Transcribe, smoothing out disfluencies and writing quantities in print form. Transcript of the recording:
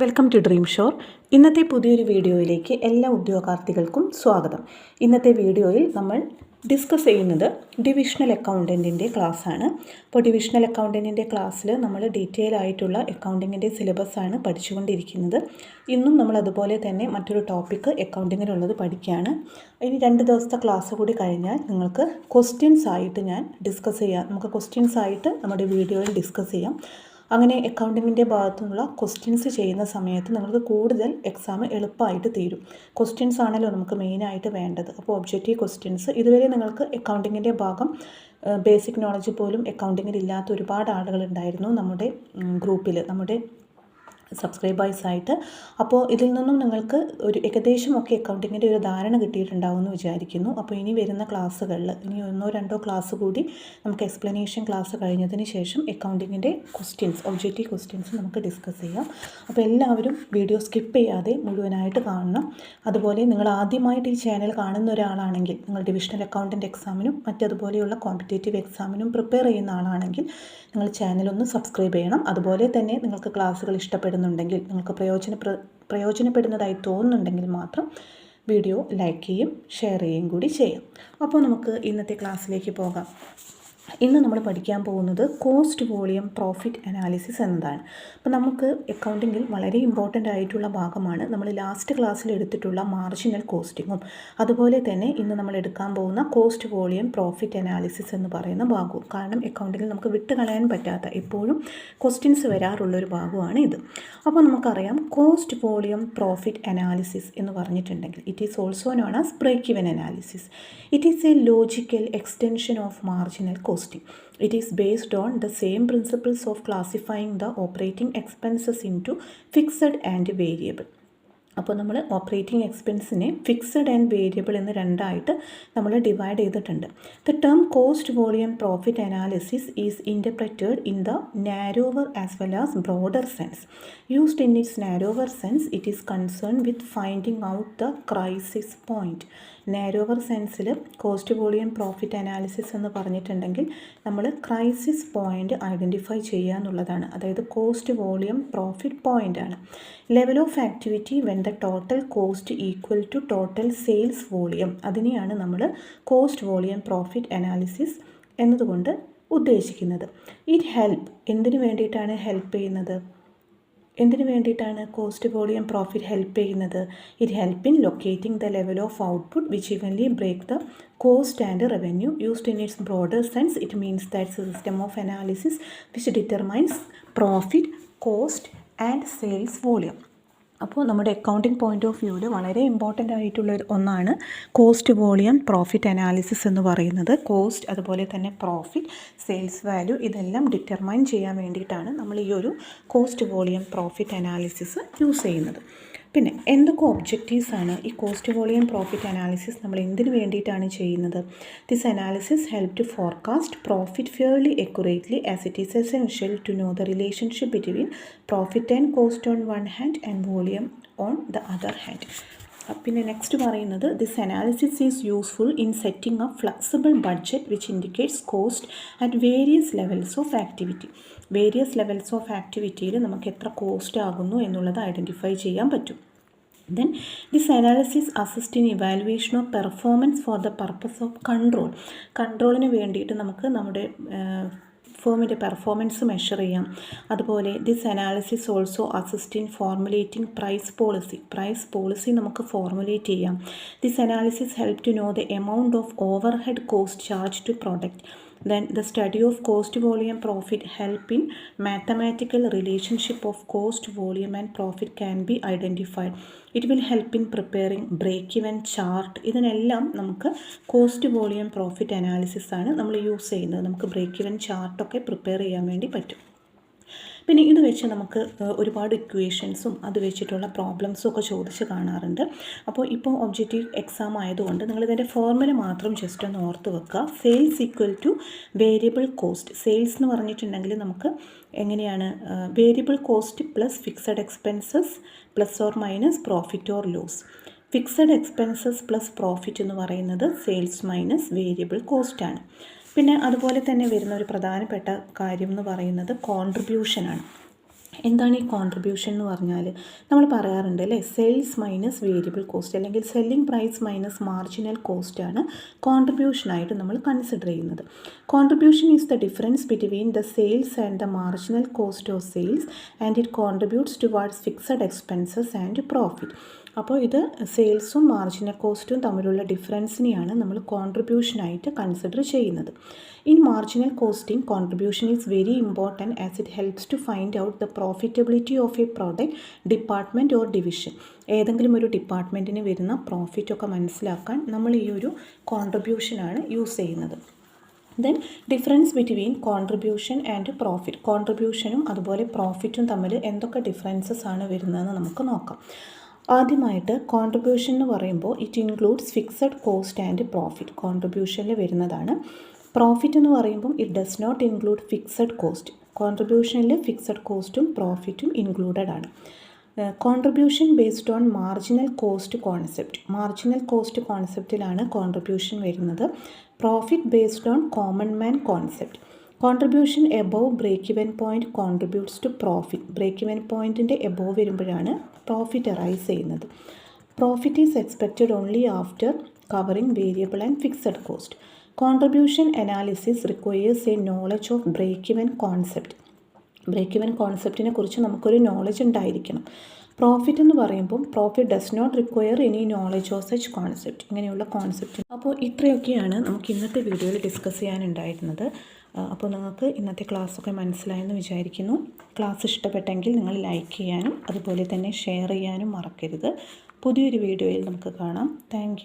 Welcome to dream shore. ഇന്നത്തെ പുതിയൊരു വീഡിയോയിലേക്ക് എല്ലാ ഉദ്യോഗാർത്ഥികൾക്കും സ്വാഗതം. ഇന്നത്തെ വീഡിയോയിൽ നമ്മൾ ഡിസ്കസ് ചെയ്യുന്നത് ഡിവിഷണൽ അക്കൗണ്ടൻറ്റിൻ്റെ ക്ലാസ്സാണ്. അപ്പോൾ ഡിവിഷണൽ അക്കൗണ്ടൻറ്റിൻ്റെ ക്ലാസ്സിൽ നമ്മൾ ഡീറ്റെയിൽ ആയിട്ടുള്ള അക്കൗണ്ടിങ്ങിൻ്റെ സിലബസാണ് പഠിച്ചുകൊണ്ടിരിക്കുന്നത്. ഇന്നും നമ്മൾ അതുപോലെ തന്നെ മറ്റൊരു ടോപ്പിക്ക് അക്കൗണ്ടിങ്ങിനുള്ളത് പഠിക്കുകയാണ്. ഇനി 2 ദിവസത്തെ ക്ലാസ് കൂടി കഴിഞ്ഞാൽ നിങ്ങൾക്ക് ക്വസ്റ്റ്യൻസ് ആയിട്ട് നമുക്ക് ക്വസ്റ്റ്യൻസ് ആയിട്ട് നമ്മുടെ വീഡിയോയിൽ ഡിസ്കസ് ചെയ്യാം. അങ്ങനെ അക്കൗണ്ടിങ്ങിൻ്റെ ഭാഗത്തുനിന്നുള്ള ക്വസ്റ്റ്യൻസ് ചെയ്യുന്ന സമയത്ത് നിങ്ങൾക്ക് കൂടുതൽ എക്സാം എളുപ്പമായിട്ട് തീരും. ക്വസ്റ്റ്യൻസ് ആണല്ലോ നമുക്ക് മെയിനായിട്ട് വേണ്ടത്. അപ്പോൾ ഒബ്ജക്റ്റീവ് ക്വസ്റ്റ്യൻസ് ഇതുവരെ നിങ്ങൾക്ക് അക്കൗണ്ടിങ്ങിൻ്റെ ഭാഗം ബേസിക് നോളജ് പോലും അക്കൗണ്ടിങ്ങിൽ ഇല്ലാത്ത ഒരുപാട് ആളുകളുണ്ടായിരുന്നു നമ്മുടെ ഗ്രൂപ്പിൽ, നമ്മുടെ സബ്സ്ക്രൈബേഴ്സായിട്ട്. അപ്പോൾ ഇതിൽ നിന്നും നിങ്ങൾക്ക് ഒരു ഏകദേശമൊക്കെ അക്കൗണ്ടിങ്ങിൻ്റെ ഒരു ധാരണ കിട്ടിയിട്ടുണ്ടാവുമെന്ന് വിചാരിക്കുന്നു. അപ്പോൾ ഇനി വരുന്ന ക്ലാസ്സുകളിൽ ഇനി 1-2 ക്ലാസ് കൂടി നമുക്ക് എക്സ്പ്ലനേഷൻ ക്ലാസ് കഴിഞ്ഞതിന് ശേഷം അക്കൗണ്ടിങ്ങിൻ്റെ ഒബ്ജക്റ്റീവ് ക്വസ്റ്റ്യൻസ് നമുക്ക് ഡിസ്കസ് ചെയ്യാം. അപ്പോൾ എല്ലാവരും വീഡിയോ സ്കിപ്പ് ചെയ്യാതെ മുഴുവനായിട്ട് കാണണം. അതുപോലെ നിങ്ങൾ ആദ്യമായിട്ട് ഈ ചാനൽ കാണുന്ന ഒരാളാണെങ്കിൽ, നിങ്ങൾ ഡിവിഷണൽ അക്കൗണ്ടൻറ്റ് എക്സാമിനും മറ്റതുപോലെയുള്ള കോമ്പറ്റേറ്റീവ് എക്സാമിനും പ്രിപ്പയർ ചെയ്യുന്ന ആളാണെങ്കിൽ നിങ്ങൾ ചാനലൊന്ന് സബ്സ്ക്രൈബ് ചെയ്യണം. അതുപോലെ തന്നെ നിങ്ങൾക്ക് ക്ലാസ്സുകൾ ഇഷ്ടപ്പെടുന്നുണ്ടെങ്കിൽ, നിങ്ങൾക്ക് പ്രയോജനപ്പെടുന്നതായി തോന്നുന്നുണ്ടെങ്കിൽ മാത്രം വീഡിയോ ലൈക്ക് ചെയ്യും, ഷെയർ ചെയ്യുകയും കൂടി ചെയ്യാം. അപ്പോൾ നമുക്ക് ഇന്നത്തെ ക്ലാസ്സിലേക്ക് പോകാം. ഇന്ന് നമ്മൾ പഠിക്കാൻ പോകുന്നത് കോസ്റ്റ് വോളിയം പ്രോഫിറ്റ് അനാലിസിസ് എന്നതാണ്. അപ്പോൾ നമുക്ക് അക്കൗണ്ടിങ്ങിൽ വളരെ ഇമ്പോർട്ടൻ്റ് ആയിട്ടുള്ള ഭാഗമാണ് നമ്മൾ ലാസ്റ്റ് ക്ലാസ്സിൽ എടുത്തിട്ടുള്ള മാർജിനൽ കോസ്റ്റിങ്ങും അതുപോലെ തന്നെ ഇന്ന് നമ്മൾ എടുക്കാൻ പോകുന്ന കോസ്റ്റ് വോളിയം പ്രോഫിറ്റ് അനാലിസിസ് എന്ന് പറയുന്ന ഭാഗവും. കാരണം അക്കൗണ്ടിങ്ങിൽ നമുക്ക് വിട്ടുകളയാൻ പറ്റാത്ത എപ്പോഴും ക്വസ്റ്റ്യൻസ് വരാറുള്ളൊരു ഭാഗമാണ് ഇത്. അപ്പോൾ നമുക്കറിയാം കോസ്റ്റ് വോളിയം പ്രോഫിറ്റ് അനാലിസിസ് എന്ന് പറഞ്ഞിട്ടുണ്ടെങ്കിൽ it is also known as break even analysis. It is a logical extension of marginal costing. It is based on the same principles of classifying the operating expenses into fixed and variable. അപ്പോൾ നമ്മൾ operating എക്സ്പെൻസിനെ fixed and variable എന്ന് രണ്ടായിട്ട് നമ്മൾ divide ചെയ്തിട്ടുണ്ട്. The term cost volume profit analysis is interpreted in the narrower as well as broader sense. Used in its narrower sense it is concern with finding out the crisis point. Narrower സെൻസിൽ cost volume profit analysis എന്ന് പറഞ്ഞിട്ടുണ്ടെങ്കിൽ നമ്മൾ crisis point identify ചെയ്യുക എന്നുള്ളതാണ്. അതായത് cost volume profit point ആണ്. Level of activity when the total cost equal to total sales volume, അതിനെയാണ് നമ്മൾ കോസ്റ്റ് വോളിയം പ്രോഫിറ്റ് അനാലിസിസ് എന്നതുകൊണ്ട് ഉദ്ദേശിക്കുന്നത്. ഇറ്റ് ഹെൽപ്പ്, എന്തിനു വേണ്ടിയിട്ടാണ് ഹെൽപ്പ് ചെയ്യുന്നത്? എന്തിനു വേണ്ടിയിട്ടാണ് കോസ്റ്റ് വോളിയം പ്രോഫിറ്റ് ഹെൽപ്പ് ചെയ്യുന്നത്? It help in locating the level of output which evenly break the cost and revenue. Used in its broader sense it means that system of analysis which determines profit, cost and sales volume. അപ്പോൾ നമ്മുടെ accounting point of വ്യൂവിൽ വളരെ important ആയിട്ടുള്ള ഒന്നാണ് cost volume profit analysis എന്ന് പറയുന്നത്. Cost അതുപോലെ തന്നെ പ്രോഫിറ്റ്, സെയിൽസ് വാല്യൂ ഇതെല്ലാം ഡിറ്റർമൈൻ ചെയ്യാൻ വേണ്ടിയിട്ടാണ് നമ്മൾ ഈ ഒരു cost volume profit analysis use ചെയ്യുന്നത്. പിന്നെ എന്തൊക്കെ ഒബ്ജക്റ്റീവ്സ് ആണ് ഈ കോസ്റ്റ് വോളിയം പ്രോഫിറ്റ് അനാലിസിസ് നമ്മൾ എന്തിനു വേണ്ടിയിട്ടാണ് ചെയ്യുന്നത്? This analysis help to forecast profit fairly accurately as it is essential to know the relationship between profit and cost on one hand and volume on the other hand. പിന്നെ next പറയുന്നത് this analysis is useful in setting a flexible budget which indicates cost at various levels of activity. Various levels of ആക്ടിവിറ്റിയിൽ നമുക്ക് എത്ര cost ആകുന്നു എന്നുള്ളത് identify ചെയ്യാൻ പറ്റും. Then this analysis assists in evaluation of performance for the purpose of control. കൺട്രോളിന് വേണ്ടിയിട്ട് നമുക്ക് നമ്മുടെ ഫേമിൻ്റെ പെർഫോമൻസ് മെഷർ ചെയ്യാം. അതുപോലെ this analysis also assist in formulating price policy നമുക്ക് ഫോർമുലേറ്റ് ചെയ്യാം. This analysis help to know the amount of overhead cost charge to product. Then the study of cost volume profit help in mathematical relationship of cost volume and profit can be identified. It will help in preparing break-even chart. ഇതിനെല്ലാം നമുക്ക് cost volume profit analysis ആണ് നമ്മൾ use ചെയ്യുന്നത്. നമുക്ക് ബ്രേക്ക്-ഇവൻ ചാർട്ടൊക്കെ prepare ചെയ്യാൻ വേണ്ടി പറ്റും. പിന്നെ ഇത് വെച്ച് നമുക്ക് ഒരുപാട് ഇക്വേഷൻസും അത് വെച്ചിട്ടുള്ള പ്രോബ്ലംസും ഒക്കെ ചോദിച്ച് കാണാറുണ്ട്. അപ്പോൾ ഇപ്പോൾ ഒബ്ജക്റ്റീവ് എക്സാം ആയതുകൊണ്ട് നിങ്ങളിതിൻ്റെ ഫോർമുല മാത്രം ജസ്റ്റ് ഒന്ന് ഓർത്ത് വെക്കുക. Sales equal to variable cost. Sales എന്ന് പറഞ്ഞിട്ടുണ്ടെങ്കിൽ നമുക്ക് എങ്ങനെയാണ് variable cost plus fixed expenses plus or minus profit or loss. Fixed expenses plus profit എന്ന് പറയുന്നത് സെയിൽസ് മൈനസ് വേരിയബിൾ കോസ്റ്റാണ്. പിന്നെ അതുപോലെ തന്നെ വരുന്ന ഒരു പ്രധാനപ്പെട്ട കാര്യം എന്ന് പറയുന്നത് കോൺട്രിബ്യൂഷനാണ്. എന്താണ് ഈ കോൺട്രിബ്യൂഷൻ എന്ന് പറഞ്ഞാൽ? നമ്മൾ പറയാറുണ്ട് അല്ലേ, സെയിൽസ് മൈനസ് വേരിയബിൾ കോസ്റ്റ് അല്ലെങ്കിൽ selling price minus marginal cost ആണ് കോൺട്രിബ്യൂഷനായിട്ട് നമ്മൾ കൺസിഡർ ചെയ്യുന്നത്. Contribution is the difference between the sales and the marginal cost of sales and it contributes towards fixed expenses and profit. അപ്പോൾ ഇത് സെയിൽസും marginal കോസ്റ്റും തമ്മിലുള്ള ഡിഫറൻസിനെയാണ് നമ്മൾ കോൺട്രിബ്യൂഷനായിട്ട് കൺസിഡർ ചെയ്യുന്നത്. In marginal costing, contribution is very important as it helps to find out the profitability of a product, department or division. ഏതെങ്കിലും ഒരു ഡിപ്പാർട്ട്മെൻറ്റിന് വരുന്ന പ്രോഫിറ്റൊക്കെ മനസ്സിലാക്കാൻ നമ്മൾ ഈ ഒരു കോൺട്രിബ്യൂഷനാണ് യൂസ് ചെയ്യുന്നത്. Then difference between contribution and profit. കോൺട്രിബ്യൂഷനും അതുപോലെ പ്രോഫിറ്റും തമ്മിൽ എന്തൊക്കെ ഡിഫറൻസസ് ആണ് വരുന്നതെന്ന് നമുക്ക് നോക്കാം. ആദ്യമായിട്ട് കോൺട്രിബ്യൂഷൻ എന്ന് പറയുമ്പോൾ it includes fixed cost and profit. കോൺട്രിബ്യൂഷനിൽ വരുന്നതാണ്. പ്രോഫിറ്റ് എന്ന് പറയുമ്പം it does not include fixed cost. കോൺട്രിബ്യൂഷനിൽ ഫിക്സഡ് കോസ്റ്റും പ്രോഫിറ്റും ഇൻക്ലൂഡഡ് ആണ്. Contribution based on marginal cost concept. Marginal cost കോൺസെപ്റ്റിലാണ് കോൺട്രിബ്യൂഷൻ വരുന്നത്. Profit based on common man concept. Contribution above break even point contributes to profit. Break even പോയിൻറ്റിൻ്റെ above വരുമ്പോഴാണ് profit arise ചെയ്യുന്നത്. Profit is expected only after covering variable and fixed cost. Contribution analysis requires a knowledge of break even concept. Break even കോൺസെപ്റ്റിനെ കുറിച്ച് നമുക്കൊരു knowledge ഉണ്ടായിരിക്കണം. Profit എന്ന് പറയുമ്പം profit does not require any knowledge of such concept. ഇങ്ങനെയുള്ള concept. അപ്പോൾ ഇത്രയൊക്കെയാണ് നമുക്ക് ഇന്നത്തെ വീഡിയോയിൽ ഡിസ്കസ് ചെയ്യാനുണ്ടായിരുന്നത്. അപ്പോൾ നിങ്ങൾക്ക് ഇന്നത്തെ ക്ലാസ്സൊക്കെ മനസ്സിലായെന്ന് വിചാരിക്കുന്നു. ക്ലാസ് ഇഷ്ടപ്പെട്ടെങ്കിൽ നിങ്ങൾ ലൈക്ക് ചെയ്യാനും അതുപോലെ തന്നെ ഷെയർ ചെയ്യാനും മറക്കരുത്. പുതിയൊരു വീഡിയോയിൽ നമുക്ക് കാണാം. താങ്ക്